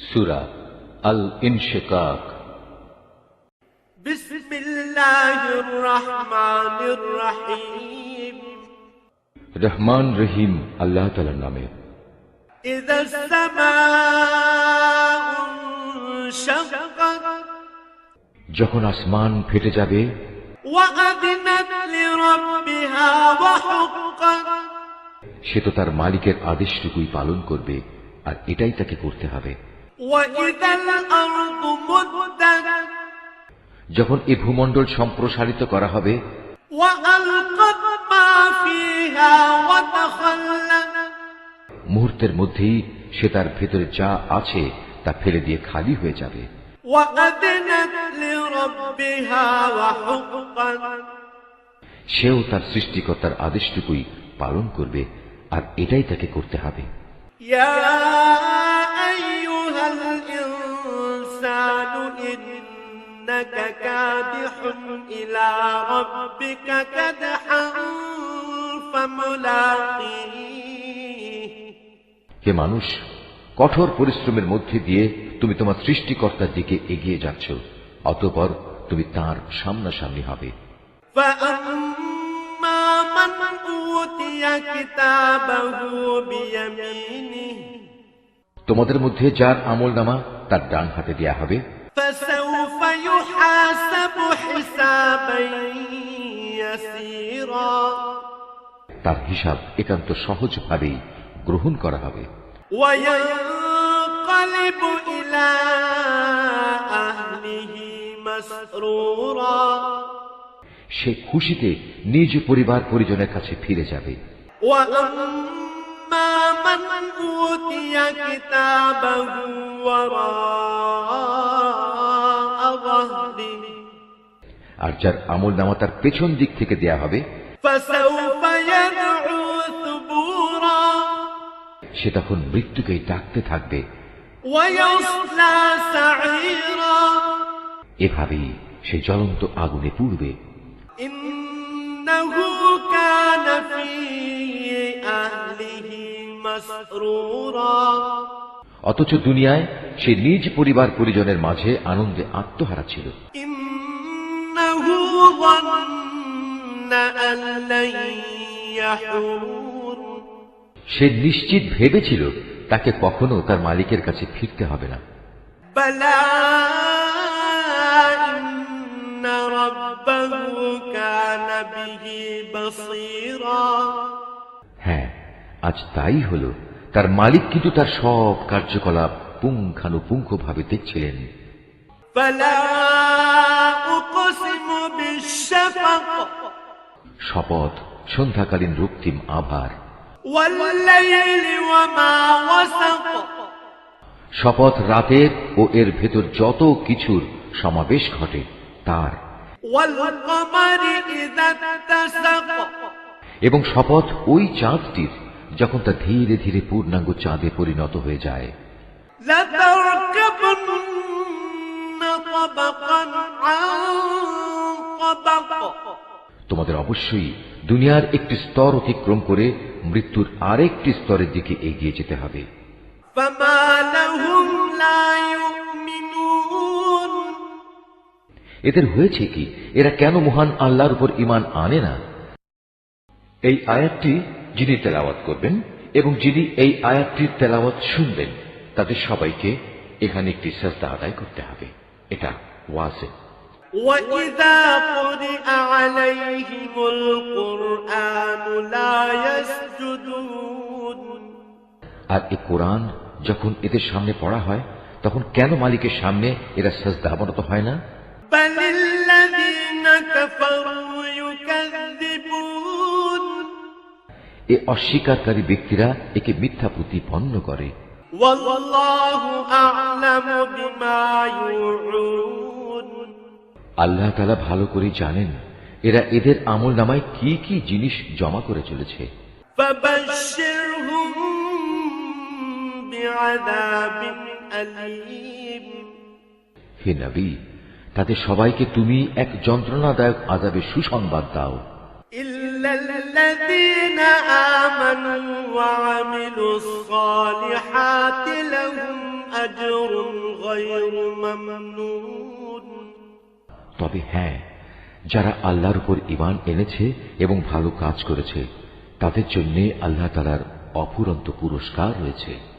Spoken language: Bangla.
সূরা আল-ইনশিকাক। বিসমিল্লাহির রহমানির রহিম। রহমান রহিম আল্লাহ তাআলার নামে। ইযাস সামাউ শাক্কাত, যখন আসমান ফেটে যাবে। ওয়া আযনাত লিরাব্বিহা ওয়া হুক্কাত, সে তো তার মালিকের আদেশটুকুই পালন করবে, আর এটাই তাকে করতে হবে। ওয়া ইযাল আরদু মুদ্দাত, যখন এই ভূমণ্ডল সম্প্রসারিত করা হবে। ওয়া আলকাত মা ফিহা ওয়া তাখাল্লাত, মুহূর্তের মধ্যেই সে তার ভেতরে যা আছে তা ফেলে দিয়ে খালি হয়ে যাবে। ওয়া আযনাত লিরাব্বিহা ওয়া হুক্কাত, সেও তার সৃষ্টিকর্তার আদেশটুকুই পালন করবে, আর এটাই তাকে করতে হবে। ইয়া আইয়ুহাল ইনসানু ইন্নাকা কাদিহুন ইলা রাব্বিকা কাদহান ফামুলাকিহি, হে মানুষ, কঠোর পরিশ্রমের মধ্যে দিয়ে তুমি তোমার সৃষ্টিকর্তার দিকে এগিয়ে যাচ্ছ, অতঃপর তুমি তার সামনাসামনি হবে। ফাআম্মা মান উতিয়া কিতাবাহু বিয়ামিনিহি, তোমাদের মধ্যে যার আমলনামা তার ডান হাতে দেয়া হবে। ফাসাউফা ইউহাসাবু হিসাবান ইয়াসীরা, তার হিসাব একান্ত সহজভাবেই গ্রহণ করা হবে। ওয়া ইয়ানকালিবু ইলা আহলিহি মাসরুরা, সে খুশিতে নিজ পরিবার পরিজনের কাছে ফিরে যাবে। ওয়া আম্মা মান উতিয়া কিতাবাহু ওয়ারাআ যাহরিহি, আর যার আমলনামা তার পেছন দিক থেকে দেয়া হবে। ফাসাউফা ইয়াদউ সুবুরা, সে তখন মৃত্যুকেই ডাকতে থাকবে। ওয়া ইয়াসলা সাঈরা, এভাবেই সে জ্বলন্ত আগুনে পুড়বে। ইন্নাহু কানা ফি আহলিহি মাসরুরা, অথচ দুনিয়ায় সে নিজ পরিবার পরিজনের মাঝে আনন্দে আত্মহারা ছিল। ইন্নাহু যান্না আন লান ইয়াহুর, সে নিশ্চিত ভেবেছিল তাকে কখনো তার মালিকের কাছে ফিরতে হবে না। বালা ইন্না রাব্বাহু কানা বিহি বাসীরা, হ্যাঁ, আজ তাই হলো, তার মালিক কিন্তু তার সব কার্যকলাপ পুঙ্খানুপুঙ্খভাবে দেখছিলেন। ফালা উকসিমু বিশ-শাফাক, শপথ সন্ধ্যাকালীন রক্তিম আভার। ওয়াল লাইলি ওয়া মা ওয়াসাক, শপথ রাতের ও এর ভেতর যত কিছুর সমাবেশ ঘটে তার। ওয়াল কমারি ইযা তাসাক, এবং শপথ ওই চাঁদটির যখন তা ধীরে ধীরে পূর্ণাঙ্গ চাঁদে পরিণত হয়ে যায়। লাতারকাবুন্না তাবাকান আন তাবাক, তোমাদের অবশ্যই দুনিয়ার একটি স্তর অতিক্রম করে মৃত্যুর আরেকটি স্তরের দিকে এগিয়ে যেতে হবে। ফামা লাহুম লা ইউমিনুন, এদের হয়েছে কি, এরা কেন মহান আল্লাহর উপর ঈমান আনে না? এই আয়াতটি যিনি তেলাওয়াত করবেন এবং যিনি এই আয়াতটির তেলাওয়াত শুনবেন, তাদের সবাইকে এখানে একটি সাজদা আদায় করতে হবে। এটা ওয়াজিব। وَإِذَا قُرِئَ عَلَيْهِمُ الْقُرْآنُ لَا يَسْجُدُونَ, আর এই কোরআন যখন এদের সামনে পড়া হয় তখন কেন মালিকের সামনে এরা সাজদা অবনত হয় না? بَلِ الَّذِينَ كَفَرُوا يُكَذِّبُونَ, এ অস্বীকারী ব্যক্তিরা একে মিথ্যা প্রতিপন্ন করে। وَاللَّهُ أَعْلَمُ بِمَا يُوعُونَ, আল্লাহ তাআলা ভালো করে জানেন এরা এদের আমলনামায় কি কি জিনিস জমা করে চলেছে। فَبَشِّرْهُم بِعَذَابٍ أَلِيمٍ, হে নবী, তাদের সবাইকে তুমি এক যন্ত্রণাদায়ক আযাবের সুসংবাদ দাও। إِلَّا الَّذِينَ آمَنُوا وَعَمِلُوا الصَّالِحَاتِ لَهُمْ أجر غير ممنون তবে হ্যাঁ, যারা আল্লাহর উপর ঈমান এনেছে এবং ভালো কাজ করেছে তাদের জন্য আল্লাহ তাআলার অফুরন্ত পুরস্কার রয়েছে।